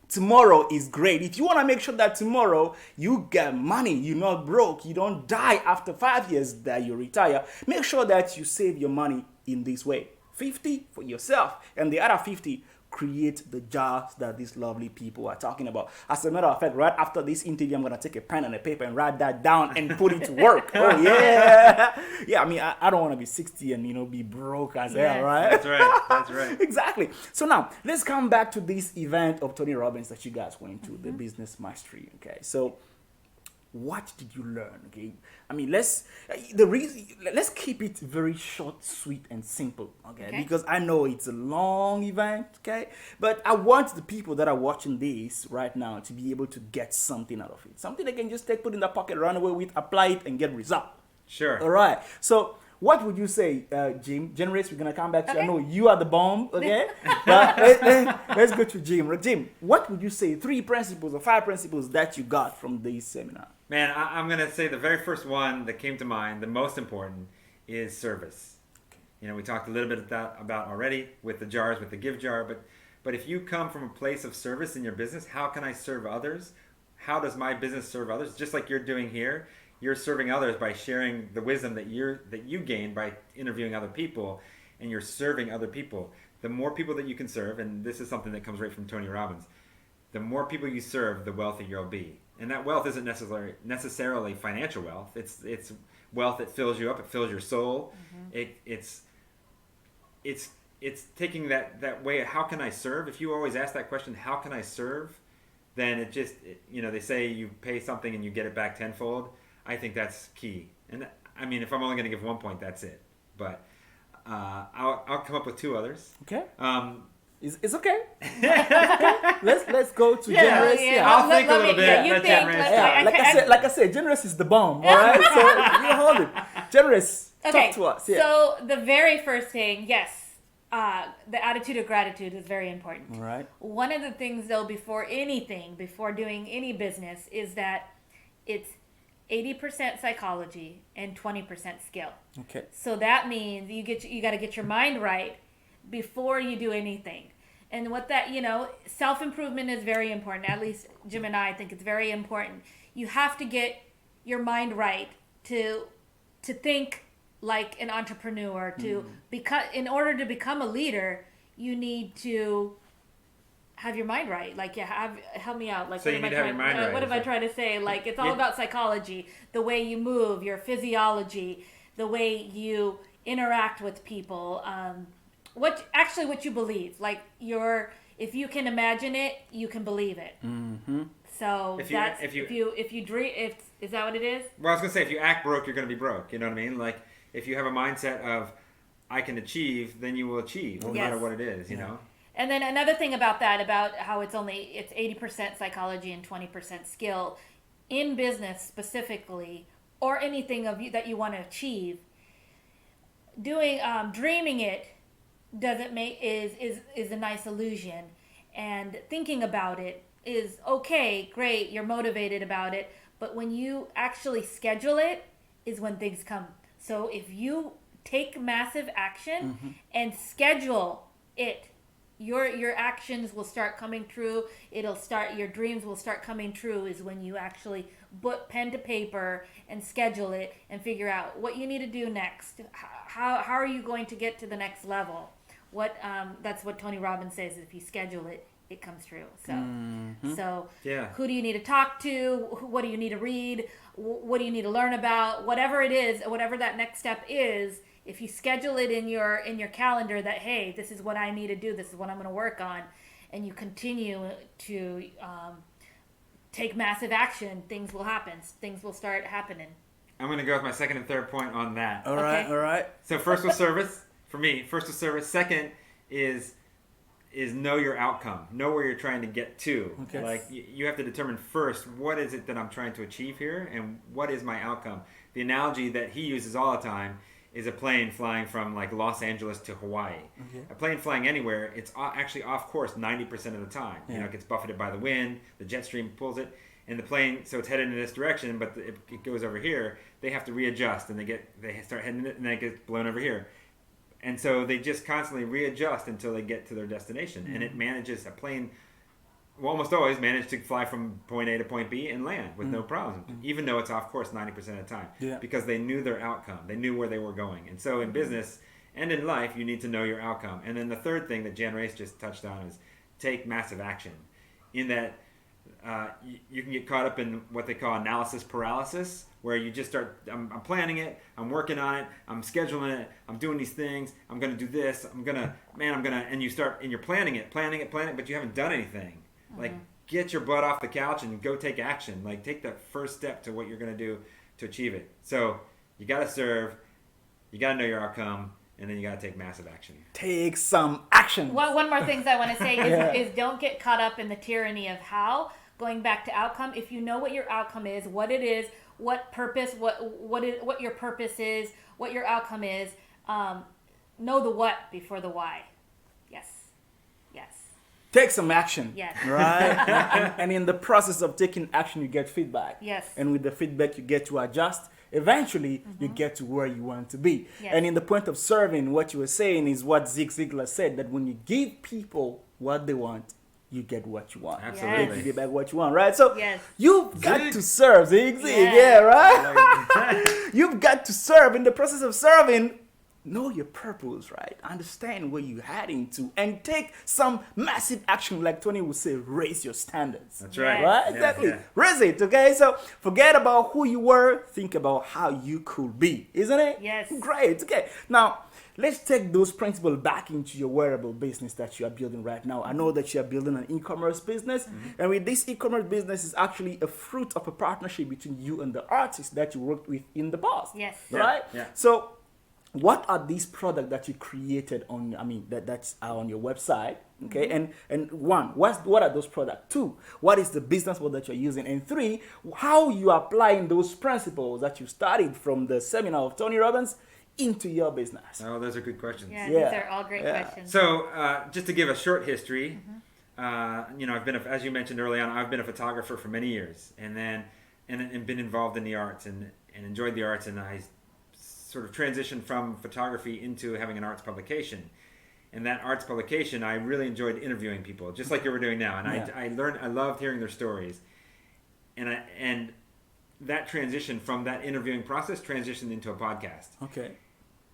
tomorrow is great, if you want to make sure that tomorrow you get money, you're not broke, you don't die after 5 years that you retire, make sure that you save your money in this way. 50 for yourself, and the other 50 create the jobs that these lovely people are talking about. As a matter of fact, right after this interview, I'm going to take a pen and a paper and write that down and put it to work. Oh, yeah. Yeah, I mean, I don't want to be 60 and, be broke as hell, right? That's right. That's right. Exactly. So now, let's come back to this event of Tony Robbins that you guys went to, the Business Mastery, okay? So, what did you learn? Okay, I mean, let's keep it very short, sweet, and simple. Okay, because I know it's a long event. Okay, but I want the people that are watching this right now to be able to get something out of it, something they can just take, put in their pocket, run away with, apply it, and get result. Sure. All right. So, what would you say, Jim? Janrace, we're gonna come back to you. I know you are the bomb. Okay, but let's go to Jim. Jim, what would you say? 3 principles or 5 principles that you got from this seminar? Man, I'm going to say the very first one that came to mind, the most important, is service. We talked a little bit about already with the jars, with the give jar, but if you come from a place of service in your business, how can I serve others? How does my business serve others? Just like you're doing here, you're serving others by sharing the wisdom that you gain by interviewing other people, and you're serving other people. The more people that you can serve, and this is something that comes right from Tony Robbins, the more people you serve, the wealthier you'll be. And that wealth isn't necessarily financial wealth. It's wealth that fills you up. It fills your soul. It's taking that way. How can I serve? If you always ask that question, how can I serve? Then they say you pay something and you get it back tenfold. I think that's key. And I mean, if I'm only going to give 1 point, that's it. But I'll come up with 2 others. Okay. It's okay. Let's go to Janrace. Yeah. I'll think a little bit. Like I said, Janrace is the bomb. All right, so you hold it. Janrace, talk to us. Yeah. So the very first thing, yes, the attitude of gratitude is very important. All right. One of the things, though, before doing any business, is that it's 80% psychology and 20% skill. Okay. So that means you got to get your mind right before you do anything. And what that, self-improvement is very important. At least Jim and I think it's very important. You have to get your mind right to think like an entrepreneur. In order to become a leader, you need to have your mind right. Like, help me out. Like, so you need to have your mind right. What am I trying to say? Like, it's all about psychology, the way you move, your physiology, the way you interact with people. What you believe, like if you can imagine it, you can believe it. Mm-hmm. So is that what it is? Well, I was gonna say, if you act broke, you're gonna be broke. You know what I mean? Like, if you have a mindset of I can achieve, then you will achieve, no matter what it is. You know. And then another thing about how it's 80% psychology and 20% skill in business specifically, or anything that you want to achieve. Doing dreaming it is a nice illusion, and thinking about it is okay, great, you're motivated about it, but when you actually schedule it is when things come. So if you take massive action and schedule it, your actions will start coming true. Your dreams will start coming true is when you actually put pen to paper and schedule it and figure out what you need to do next. How are you going to get to the next level? That's what Tony Robbins says. If you schedule it, it comes true. So, who do you need to talk to? What do you need to read? What do you need to learn about? Whatever it is, whatever that next step is, if you schedule it in your calendar that, hey, this is what I need to do, this is what I'm going to work on, and you continue to take massive action, things will happen. Things will start happening. I'm going to go with my second and third point on that. All right. So first was service. For me, first was service. Second is know your outcome. Know where you're trying to get to. Okay. Like, you have to determine first, what is it that I'm trying to achieve here, and what is my outcome? The analogy that he uses all the time is a plane flying from like Los Angeles to Hawaii. Okay. A plane flying anywhere, it's actually off course 90% of the time. Yeah. It gets buffeted by the wind, the jet stream pulls it. and the plane, so it's headed in this direction, but it goes over here. They have to readjust, and they start heading it, and then it gets blown over here. And so they just constantly readjust until they get to their destination. And it manages, a plane will almost always manage to fly from point A to point B and land with no problems, even though it's off course 90% of the time. Yeah. Because they knew their outcome. They knew where they were going. And so in business and in life, you need to know your outcome. And then the third thing that Janrace just touched on is take massive action. In that you can get caught up in what they call analysis paralysis, where you just start, I'm planning it, I'm working on it, I'm scheduling it, I'm doing these things, I'm going to do this, and you start, and you're planning it, but you haven't done anything. Like, get your butt off the couch and go take action. Like, take that first step to what you're going to do to achieve it. So, you got to serve, you got to know your outcome, and then you got to take massive action. Take some action. One more thing I want to say is don't get caught up in the tyranny of how. Going back to outcome, if you know what your outcome is, what it is, what purpose, what your purpose is, what your outcome is, know the what before the why. Yes. Take some action. Yes. Right? and in the process of taking action, you get feedback. Yes. And with the feedback, you get to adjust. Eventually, you get to where you want to be. Yes. And in the point of serving, what you were saying is what Zig Ziglar said, that when you give people what they want, you get what you want. Absolutely. You get back what you want, right? So Yes. you've got Zig. to serve, Zig, Yeah. right? You've got to serve. In the process of serving, know your purpose, right? Understand where you're heading to, and take some massive action, like Tony would say, raise your standards. That's right. Right? Yeah, Exactly. yeah. Raise it, okay? So forget about who you were, think about how you could be, isn't it? Yes. Great, okay. Now, let's take those principles back into your wearable business that you are building right now. I know that you are building an e-commerce business, and with this e-commerce business is actually a fruit of a partnership between you and the artist that you worked with in the past. Yes. Right? Yeah. So, what are these products that you created that's on your website? Okay, and one, what are those products? Two, what is the business model that you're using? And three, how you are applying those principles that you studied from the seminar of Tony Robbins into your business. Oh, those are good questions. Yeah, Yeah. these are all great Yeah. questions. So, just to give a short history, I've been, as you mentioned early on, I've been a photographer for many years, and been involved in the arts and enjoyed the arts, and I sort of transitioned from photography into having an arts publication. And that arts publication, I really enjoyed interviewing people, just like you were doing now. And I loved hearing their stories, and that transition from that interviewing process transitioned into a podcast. Okay.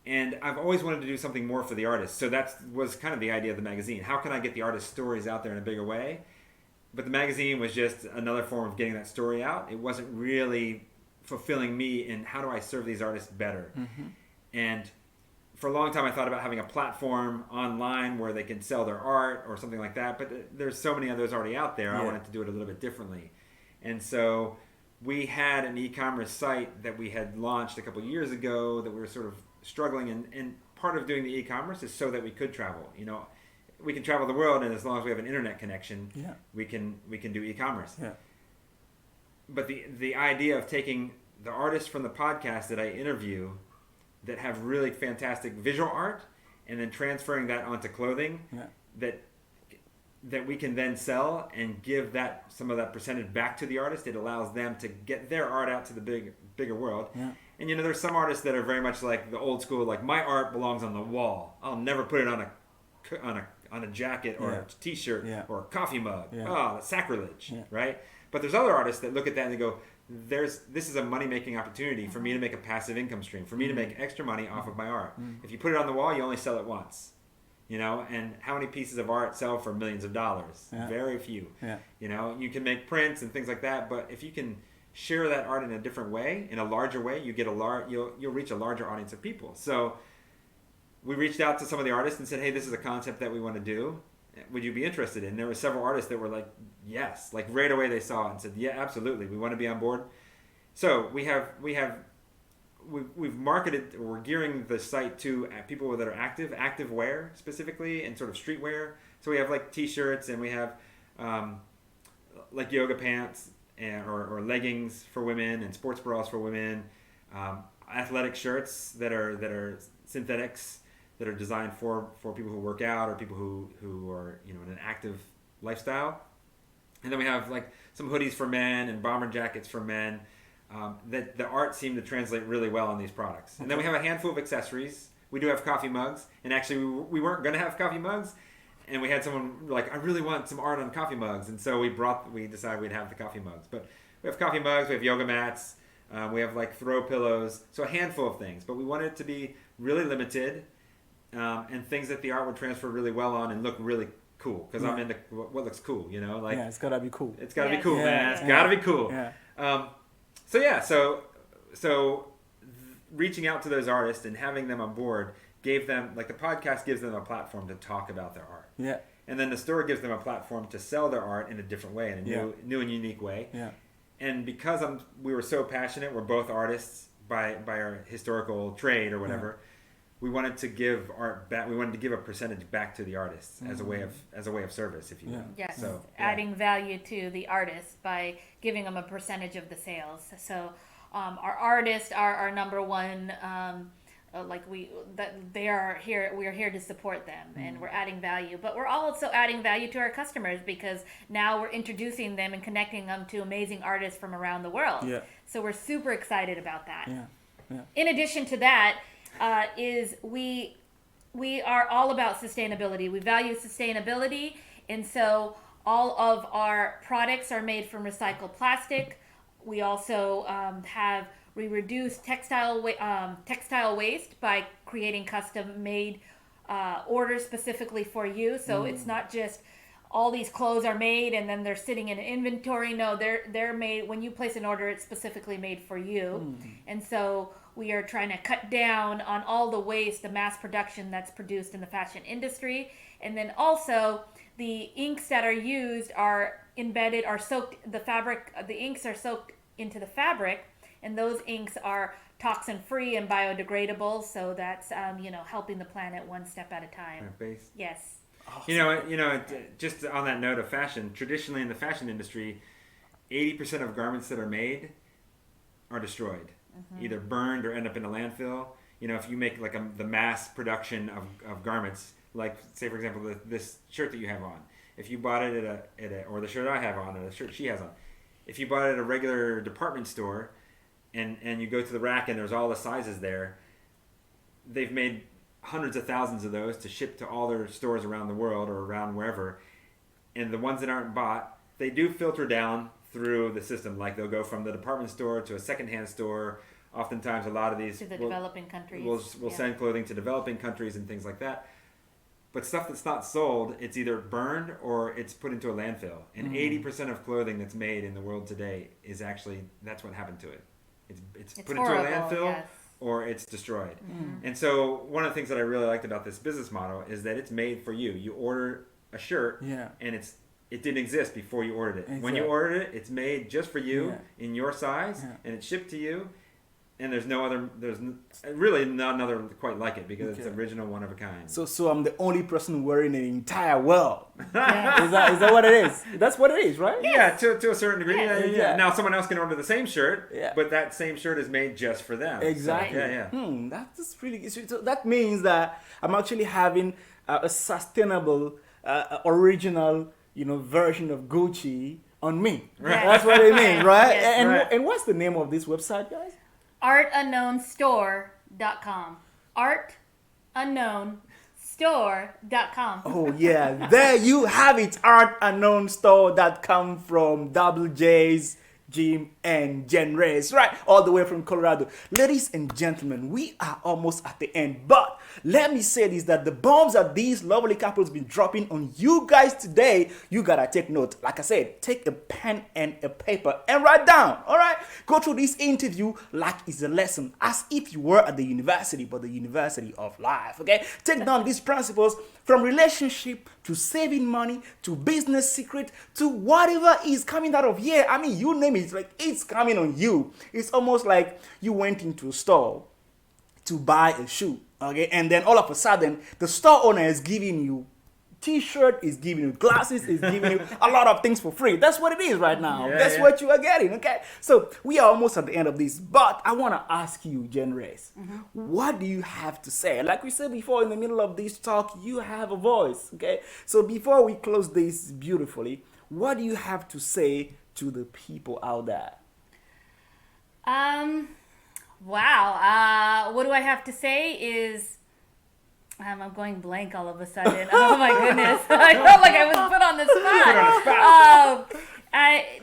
And I've always wanted to do something more for the artists. So that was kind of the idea of the magazine. How can I get the artists' stories out there in a bigger way? But the magazine was just another form of getting that story out. It wasn't really fulfilling me in how do I serve these artists better. And for a long time I thought about having a platform online where they can sell their art or something like that. But there's so many others already out there. I wanted to do it a little bit differently. And so we had an e-commerce site that we had launched a couple of years ago that we were sort of struggling, and part of doing the e-commerce is so that we could travel. We can travel the world, and as long as we have an internet connection, we can do e-commerce. Yeah. But the idea of taking the artists from the podcast that I interview that have really fantastic visual art, and then transferring that onto clothing that we can then sell and give that some of that percentage back to the artist, it allows them to get their art out to the bigger world. Yeah. And there's some artists that are very much like the old school, like my art belongs on the wall. I'll never put it on a jacket or a t-shirt or a coffee mug. Oh, that's sacrilege, right? But there's other artists that look at that and they go, this is a money-making opportunity for me to make a passive income stream, for me to make extra money off of my art. If you put it on the wall, you only sell it once. And how many pieces of art sell for millions of dollars? Very few. You can make prints and things like that, but if you can share that art in a different way, in a larger way, you'll reach a larger audience of people. So we reached out to some of the artists and said, hey, this is a concept that we want to do. Would you be interested in? There were several artists that were like, yes, like right away they saw it and said, yeah, absolutely, we want to be on board. So we've marketed, or we're gearing the site to people that are active wear specifically, and sort of streetwear. So we have like t-shirts, and we have like yoga pants or leggings for women, and sports bras for women, athletic shirts that are synthetics, that are designed for people who work out or people who are in an active lifestyle. And then we have like some hoodies for men and bomber jackets for men. That the art seemed to translate really well on these products. And then we have a handful of accessories. We do have coffee mugs, and actually we weren't going to have coffee mugs, and we had someone like, I really want some art on coffee mugs, and so we decided we'd have the coffee mugs. But we have coffee mugs, we have yoga mats, we have like throw pillows, so a handful of things. But we wanted it to be really limited, and things that the art would transfer really well on and look really cool, because I'm into what looks cool, you know, like it's gotta be cool. It's gotta be Yes. cool, Yeah. man. It's gotta be cool. Yeah. So reaching out to those artists and having them on board gave them, like, the podcast gives them a platform to talk about their art. Yeah. And then the store gives them a platform to sell their art in a different way, in a new and unique way. Yeah. And because we were so passionate, we're both artists by our historical trade or whatever. We wanted to give art back. We wanted to give a percentage back to the artists as a way of service, if you will. Yes, So, adding value to the artist by giving them a percentage of the sales. So our artists are our number one. They are here. We are here to support them, and we're adding value. But we're also adding value to our customers, because now we're introducing them and connecting them to amazing artists from around the world. Yeah. So we're super excited about that. Yeah. Yeah. In addition to that, is we are all about sustainability. We value sustainability, and so all of our products are made from recycled plastic. We also we reduce textile waste by creating custom-made orders specifically for you. So it's not just all these clothes are made and then they're sitting in inventory. No, they're made when you place an order. It's specifically made for you, and so we are trying to cut down on all the waste, the mass production that's produced in the fashion industry. And then also the inks that are used are soaked, the inks are soaked into the fabric, and those inks are toxin free and biodegradable. So that's, helping the planet one step at a time. Plant-based. Yes. Awesome. Just on that note of fashion, traditionally in the fashion industry, 80% of garments that are made are destroyed. Either burned or end up in a landfill. If you make like the mass production of garments, like say for example this shirt that you have on, if you bought it or the shirt I have on, or the shirt she has on, if you bought it at a regular department store, and you go to the rack and there's all the sizes there, they've made hundreds of thousands of those to ship to all their stores around the world or around wherever, and the ones that aren't bought, they do filter down through the system. Like they'll go from the department store to a secondhand store. Oftentimes a lot of these To the developing countries. will send clothing to developing countries and things like that. But stuff that's not sold, it's either burned or it's put into a landfill. And 80% of clothing that's made in the world today is actually, that's what happened to it. It's put into a horrible, landfill, yes. or it's destroyed. And so one of the things that I really liked about this business model is that it's made for you. You order a shirt, and it didn't exist before you ordered it. Exactly. When you ordered it, it's made just for you in your size, and it's shipped to you. And there's really not another quite like it, because it's original, one of a kind. So I'm the only person wearing an entire world. Yeah. Is that what it is? That's what it is, right? Yeah, to a certain degree. Yeah. Yeah. Now someone else can order the same shirt, Yeah. but that same shirt is made just for them. Exactly. So, yeah. That's really good. So that means that I'm actually having a sustainable, original, version of Gucci on me. Right. That's what it means, right? Yes. And what's the name of this website, guys? artunknownstore.com. artunknownstore.com. Oh yeah, there you have it. artunknownstore.com from Double J's, Jim, and Janrace, right? All the way from Colorado. Ladies and gentlemen, we are almost at the end, but let me say this, that the bombs that these lovely couples been dropping on you guys today, you gotta take note. Like I said, take a pen and a paper and write down, all right? Go through this interview like it's a lesson, as if you were at the university, but the university of life, okay? Take down these principles from relationship to saving money to business secret to whatever is coming out of here. I mean, you name it, like it's coming on you. It's almost like you went into a store to buy a shoe, okay, and then all of a sudden the store owner is giving you t-shirt, is giving you glasses, is giving you a lot of things for free. That's what it is right now. That's what you are getting, okay? So we are almost at the end of this, but I want to ask you, Janrace, what do you have to say? Like we said before, in the middle of this talk, you have a voice, okay? So before we close this beautifully, what do you have to say to the people out there? Wow. What do I have to say is, I'm going blank all of a sudden. Oh my goodness. I felt like I was put on the spot.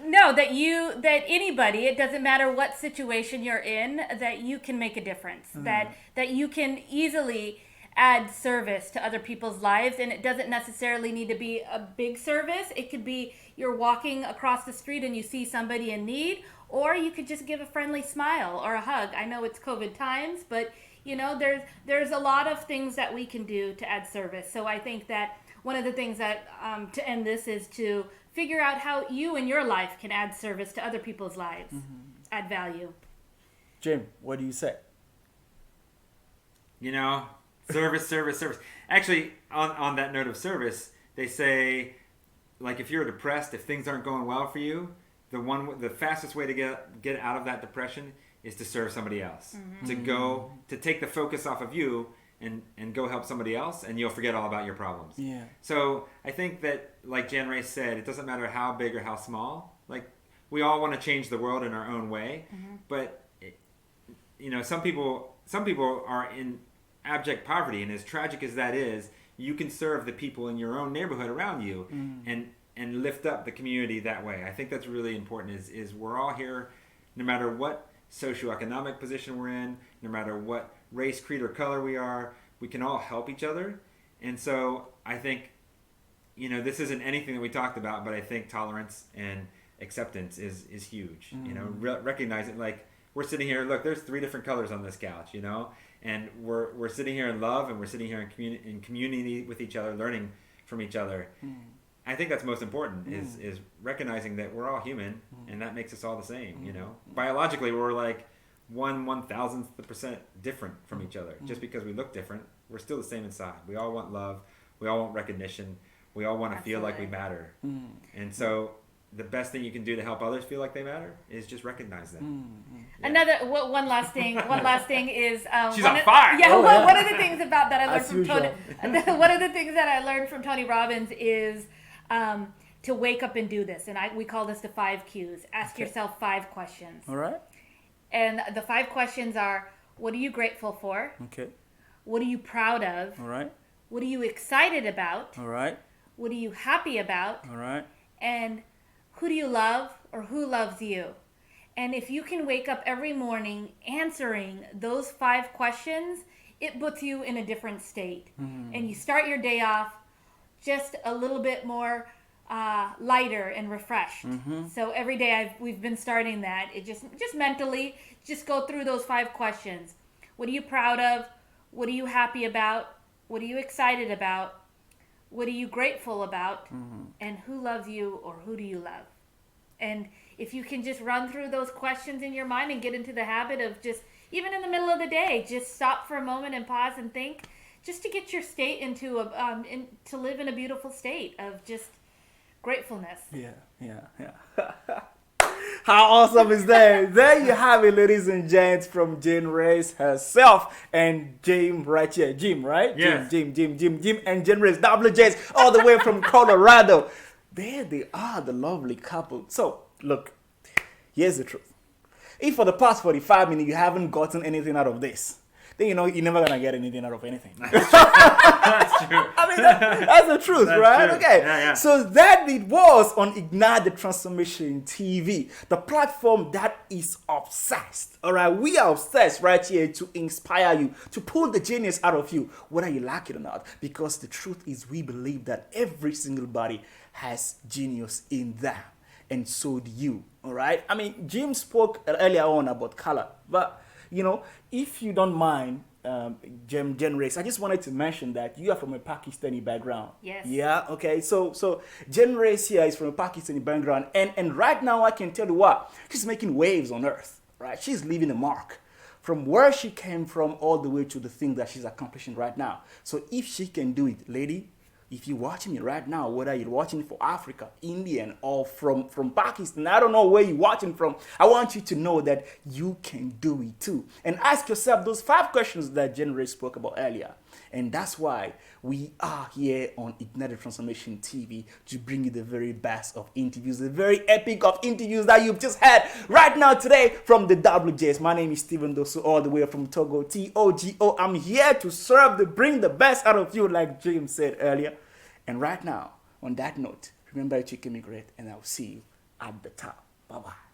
No, that anybody, it doesn't matter what situation you're in, that you can make a difference. That you can easily add service to other people's lives, and it doesn't necessarily need to be a big service. It could be you're walking across the street and you see somebody in need, or you could just give a friendly smile or a hug. I know it's COVID times, but there's a lot of things that we can do to add service. So I think that one of the things that to end this is to figure out how you in your life can add service to other people's lives, add value. Jim, what do you say? Service. Actually, on that note of service, they say, like, if you're depressed, if things aren't going well for you, the fastest way to get out of that depression is to serve somebody else. To take the focus off of you and go help somebody else, and you'll forget all about your problems. Yeah. So I think that, like Janrace said, it doesn't matter how big or how small. Like, we all want to change the world in our own way, but some people are in abject poverty, and as tragic as that is, you can serve the people in your own neighborhood around you and lift up the community that way. I think that's really important. Is we're all here, no matter what socioeconomic position we're in, no matter what race, creed, or color we are, we can all help each other. And so I think, this isn't anything that we talked about, but I think tolerance and acceptance is huge. Recognizing, like, we're sitting here, look, there's 3 different colors on this couch, and we're sitting here in love, and we're sitting here in community with each other, learning from each other. I think that's most important, is recognizing that we're all human, and that makes us all the same. Biologically, we're like 1/1000% different from each other. Just because we look different, we're still the same inside. We all want love. We all want recognition. We all want to feel like we matter. And so the best thing you can do to help others feel like they matter is just recognize them. Yeah. One last thing is she's on fire. One of the things about that I learned from Tony. One of the things that I learned from Tony Robbins is to wake up and do this, and we call this the 5 Qs. Ask yourself 5 questions. All right. And the 5 questions are: what are you grateful for? Okay. What are you proud of? All right. What are you excited about? All right. What are you happy about? All right. And who do you love, or who loves you? And if you can wake up every morning answering those 5 questions, it puts you in a different state. And you start your day off just a little bit more lighter and refreshed. So every day we've been starting that. It just mentally, just go through those 5 questions. What are you proud of? What are you happy about? What are you excited about? What are you grateful about? And who loves you, or who do you love? And if you can just run through those questions in your mind and get into the habit of just, even in the middle of the day, just stop for a moment and pause and think, just to get your state into to live in a beautiful state of just gratefulness. Yeah. How awesome is that? There you have it, ladies and gents, from Janrace herself and Jim right here. Jim, right? Yes. Jim, and Janrace, double J's, all the way from Colorado. There they are, the lovely couple. So, look, here's the truth. If for the past 45 minutes you haven't gotten anything out of this, then you're never going to get anything out of anything. That's true. I mean, that's the truth, that's right? True. Okay. Yeah. So that it was on Ignite the Transformation TV, the platform that is obsessed. All right. We are obsessed right here to inspire you, to pull the genius out of you, whether you like it or not. Because the truth is, we believe that every single body has genius in them. And so do you. All right. I mean, Jim spoke earlier on about color, but if you don't mind, Janrace, I just wanted to mention that you are from a Pakistani background. Yes. Yeah. Okay. So Janrace here is from a Pakistani background, and right now I can tell you what, she's making waves on Earth. Right. She's leaving a mark from where she came from all the way to the thing that she's accomplishing right now. So if she can do it, lady, if you're watching me right now, whether you're watching for Africa, Indian, or from Pakistan, I don't know where you're watching from, I want you to know that you can do it too. And ask yourself those 5 questions that Janrace spoke about earlier. And that's why we are here on Ignited Transformation TV to bring you the very best of interviews, the very epic of interviews that you've just had right now today from the WJs. My name is Stephen Dossou, all the way from Togo, Togo. I'm here to serve, to bring the best out of you, like James said earlier. And right now, on that note, remember to keep me great, and I'll see you at the top. Bye-bye.